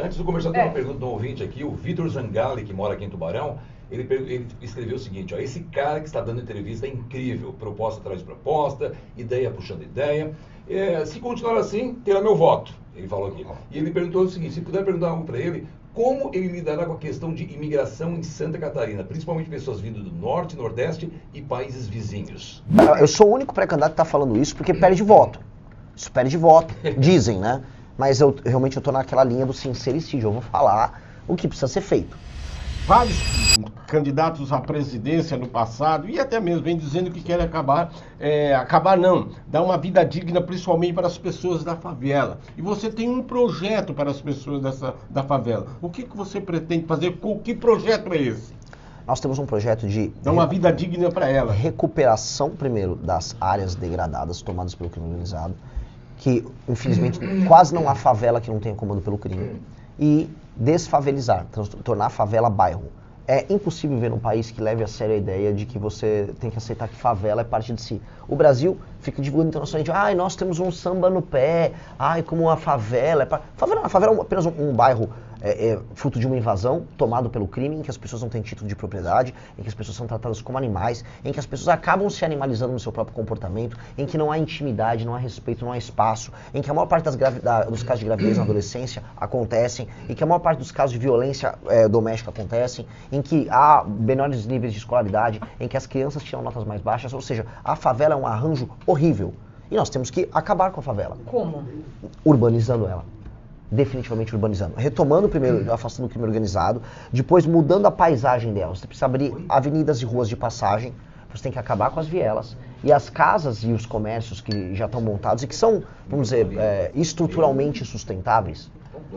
Antes do começar, tem uma pergunta do ouvinte aqui, o Vitor Zangali, que mora aqui em Tubarão, ele escreveu o seguinte, ó, esse cara que está dando entrevista é incrível, proposta atrás de proposta, ideia puxando ideia, se continuar assim, terá meu voto, ele falou aqui. E ele perguntou o seguinte, se puder perguntar algo para ele, como ele lidará com a questão de imigração em Santa Catarina, principalmente pessoas vindo do Norte, Nordeste e países vizinhos? Eu sou o único pré-candidato que está falando isso porque perde voto. Isso perde voto, dizem, né? Mas eu realmente estou naquela linha do sincericídio, eu vou falar o que precisa ser feito. Vários candidatos à presidência no passado e até mesmo vem dizendo que querem dar uma vida digna principalmente para as pessoas da favela. E você tem um projeto para as pessoas da favela. O que você pretende fazer? Que projeto é esse? Nós temos um projeto de... Dar uma vida digna para ela. Recuperação, primeiro, das áreas degradadas tomadas pelo crime organizado, que, infelizmente, quase não há favela que não tenha comando pelo crime. E desfavelizar, tornar a favela bairro. É impossível viver num país que leve a sério a ideia de que você tem que aceitar que favela é parte de si. O Brasil fica divulgando internacionalmente, nós temos um samba no pé, como a favela é... A favela é apenas um bairro fruto de uma invasão tomado pelo crime, em que as pessoas não têm título de propriedade, em que as pessoas são tratadas como animais, em que as pessoas acabam se animalizando no seu próprio comportamento, em que não há intimidade, não há respeito, não há espaço, em que a maior parte dos casos de gravidez na adolescência acontecem, em que a maior parte dos casos de violência doméstica acontecem, em que há menores níveis de escolaridade, em que as crianças tiram notas mais baixas, ou seja, a favela é um arranjo horrível. E nós temos que acabar com a favela. Como? Urbanizando ela. Definitivamente urbanizando. Retomando primeiro, afastando o crime organizado, depois mudando a paisagem dela. Você precisa abrir avenidas e ruas de passagem, você tem que acabar com as vielas, e as casas e os comércios que já estão montados e que são, vamos dizer, estruturalmente sustentáveis,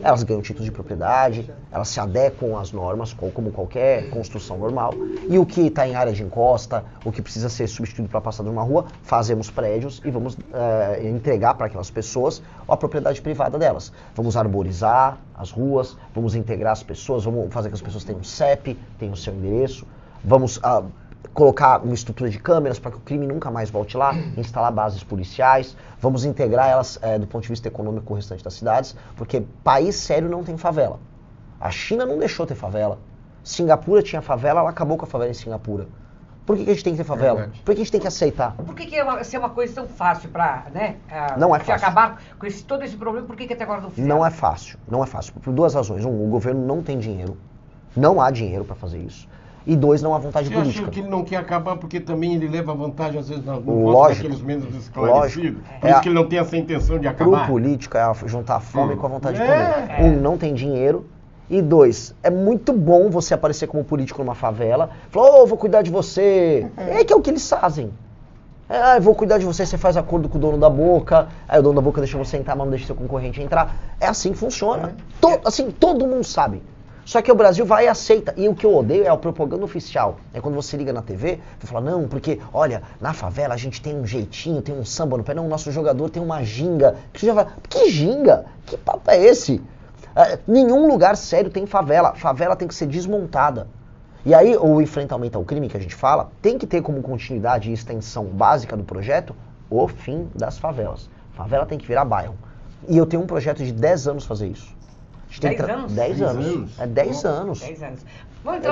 elas ganham título de propriedade, elas se adequam às normas, como qualquer construção normal, e o que está em área de encosta, o que precisa ser substituído para passar numa rua, fazemos prédios e vamos entregar para aquelas pessoas a propriedade privada delas. Vamos arborizar as ruas, vamos integrar as pessoas, vamos fazer que as pessoas tenham CEP, tenham o seu endereço, vamos colocar uma estrutura de câmeras para que o crime nunca mais volte lá, instalar bases policiais, vamos integrar elas do ponto de vista econômico com o restante das cidades, porque país sério não tem favela. A China não deixou ter favela. Singapura tinha favela, ela acabou com a favela em Singapura. Por que a gente tem que ter favela? Por que a gente tem que aceitar? Por que é uma coisa tão fácil para, não é fácil. acabar com todo esse problema? Por que até agora não fizeram? Não é fácil, não é fácil. Por duas razões. O governo não tem dinheiro, não há dinheiro para fazer isso. E dois, não há vontade política. Você acha que ele não quer acabar porque também ele leva vantagem, às vezes, no voto daqueles menos esclarecidos? Por isso que ele não tem essa intenção de acabar? Pro político é juntar a fome com a vontade de comer. Não tem dinheiro. E dois, é muito bom você aparecer como político numa favela. Falar, vou cuidar de você. Que é o que eles fazem. Eu vou cuidar de você, você faz acordo com o dono da boca. Aí o dono da boca deixa você entrar, mas não deixa seu concorrente entrar. É assim que funciona. Todo mundo sabe. Só que o Brasil vai e aceita. E o que eu odeio é a propaganda oficial. É quando você liga na TV e fala, não, porque, olha, na favela a gente tem um jeitinho, tem um samba no pé. Não, o nosso jogador tem uma ginga. Que ginga? Que papo é esse? Nenhum lugar sério tem favela. Favela tem que ser desmontada. E aí, o enfrentamento ao crime que a gente fala, tem que ter como continuidade e extensão básica do projeto o fim das favelas. Favela tem que virar bairro. E eu tenho um projeto de 10 anos fazer isso. 10 anos? 10 anos. É 10 anos. 10 anos.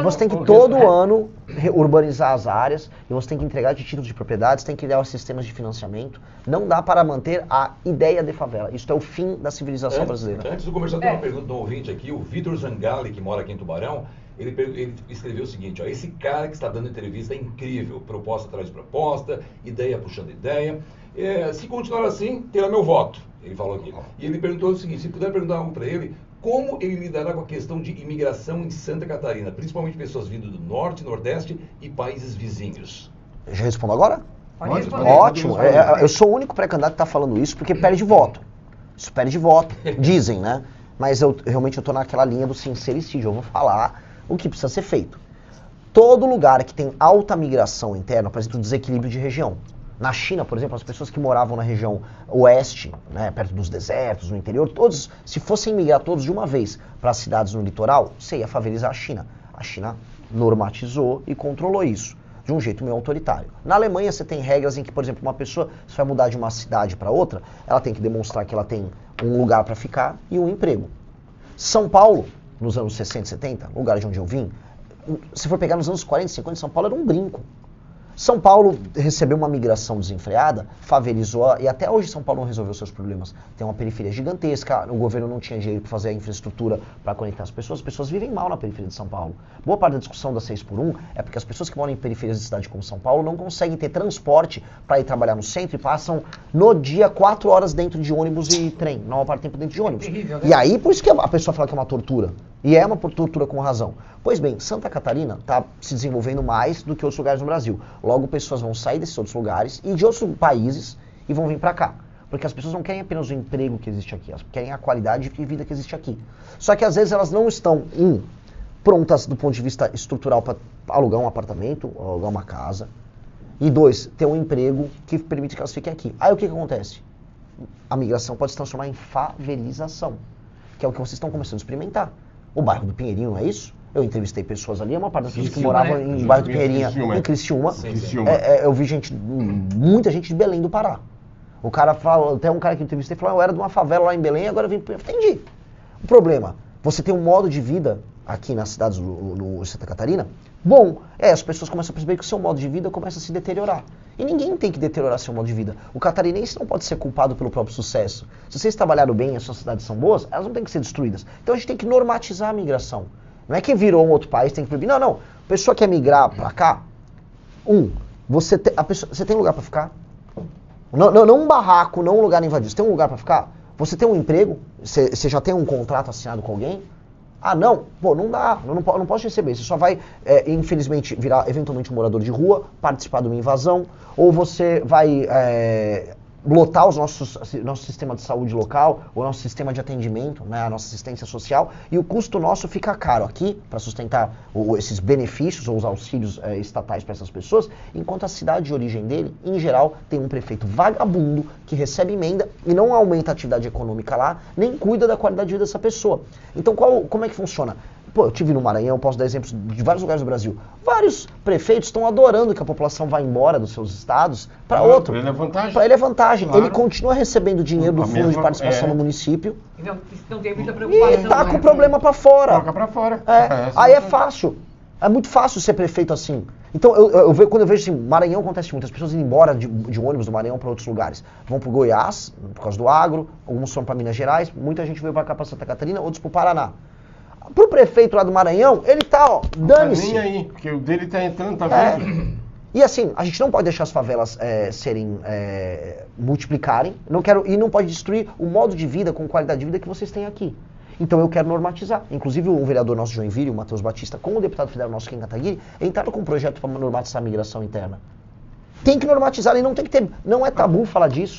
Você tem que todo ano urbanizar as áreas, e você tem que entregar de títulos de propriedades, tem que criar os sistemas de financiamento. Não dá para manter a ideia de favela. Isso é o fim da civilização brasileira. Antes do começar, tem uma pergunta do ouvinte aqui, o Vitor Zangali, que mora aqui em Tubarão, ele escreveu o seguinte, ó, esse cara que está dando entrevista é incrível, proposta atrás de proposta, ideia puxando ideia, se continuar assim, terá meu voto, ele falou aqui. E ele perguntou o seguinte, se puder perguntar algo para ele, como ele lidará com a questão de imigração em Santa Catarina, principalmente pessoas vindo do Norte, Nordeste e países vizinhos? Já respondo agora? Pode responder. Ótimo. Eu sou o único pré-candidato que está falando isso porque perde voto. Isso perde voto, dizem, né? Mas eu realmente estou naquela linha do sincericídio, eu vou falar o que precisa ser feito. Todo lugar que tem alta migração interna apresenta um desequilíbrio de região. Na China, por exemplo, as pessoas que moravam na região oeste, né, perto dos desertos, no interior, todos, se fossem migrar todos de uma vez para as cidades no litoral, você ia favelizar a China. A China normatizou e controlou isso de um jeito meio autoritário. Na Alemanha você tem regras em que, por exemplo, uma pessoa, se vai mudar de uma cidade para outra, ela tem que demonstrar que ela tem um lugar para ficar e um emprego. São Paulo, nos anos 60, 70, lugar de onde eu vim, se for pegar nos anos 40, 50, São Paulo era um brinco. São Paulo recebeu uma migração desenfreada, favelizou, e até hoje São Paulo não resolveu seus problemas. Tem uma periferia gigantesca, o governo não tinha dinheiro para fazer a infraestrutura para conectar as pessoas vivem mal na periferia de São Paulo. Boa parte da discussão da 6x1 é porque as pessoas que moram em periferias de cidade como São Paulo não conseguem ter transporte para ir trabalhar no centro e passam no dia 4 horas dentro de ônibus e trem, na maior parte do tempo dentro de ônibus. Terrível, né? E aí, por isso que a pessoa fala que é uma tortura. E é uma tortura com razão. Pois bem, Santa Catarina está se desenvolvendo mais do que outros lugares no Brasil. Logo, pessoas vão sair desses outros lugares e de outros países e vão vir para cá. Porque as pessoas não querem apenas o emprego que existe aqui, elas querem a qualidade de vida que existe aqui. Só que às vezes elas não estão, prontas do ponto de vista estrutural para alugar um apartamento, ou alugar uma casa. E 2, ter um emprego que permite que elas fiquem aqui. Aí o que acontece? A migração pode se transformar em favelização, que é o que vocês estão começando a experimentar. O bairro do Pinheirinho, não é isso? Eu entrevistei pessoas ali, uma parte das pessoas que moravam em bairro do Pinheirinho, em Criciúma. Eu vi muita gente de Belém do Pará. O cara falou, até um cara que eu entrevistei falou, eu era de uma favela lá em Belém, agora eu vim para... Entendi. O problema, você tem um modo de vida aqui nas cidades no Santa Catarina, bom, as pessoas começam a perceber que o seu modo de vida começa a se deteriorar. E ninguém tem que deteriorar seu modo de vida. O catarinense não pode ser culpado pelo próprio sucesso. Se vocês trabalharam bem e as suas cidades são boas, elas não têm que ser destruídas. Então a gente tem que normatizar a migração. Não é que virou um outro país, tem que proibir. Não, não. A pessoa quer migrar pra cá, você tem lugar pra ficar? Não um barraco, não um lugar invadido. Você tem um lugar pra ficar? Você tem um emprego? Você já tem um contrato assinado com alguém? Ah, não? Pô, não dá. Eu não posso receber. Você só vai, infelizmente, virar eventualmente um morador de rua, participar de uma invasão, ou você vai lotar o nosso sistema de saúde local, o nosso sistema de atendimento, né, a nossa assistência social, e o custo nosso fica caro aqui para sustentar esses benefícios ou os auxílios estatais para essas pessoas, enquanto a cidade de origem dele, em geral, tem um prefeito vagabundo que recebe emenda e não aumenta a atividade econômica lá, nem cuida da qualidade de vida dessa pessoa. Então, como é que funciona? Pô, eu estive no Maranhão, posso dar exemplos de vários lugares do Brasil. Vários prefeitos estão adorando que a população vá embora dos seus estados para outro. Para ele é vantagem. Para ele é vantagem. Claro. Ele continua recebendo dinheiro do fundo de participação no município. Não tem muita preocupação. E tá com o problema para fora. Coloca para fora. Aí é fácil. É muito fácil ser prefeito assim. Então, quando eu vejo assim, Maranhão acontece muito, as pessoas indo embora de ônibus do Maranhão para outros lugares. Vão para o Goiás, por causa do agro, alguns foram para Minas Gerais, muita gente veio para cá, para Santa Catarina, outros para o Paraná. Pro prefeito lá do Maranhão, ele tá, dane-se. Não tá nem aí, porque o dele tá entrando, tá vendo? E assim, a gente não pode deixar as favelas multiplicarem, e não pode destruir o modo de vida com qualidade de vida que vocês têm aqui. Então eu quero normatizar. Inclusive o vereador nosso de Joinville, o Matheus Batista, com o deputado federal nosso Ken Kataguiri, entraram com um projeto para normatizar a migração interna. Tem que normatizar e não tem que ter, não é tabu falar disso.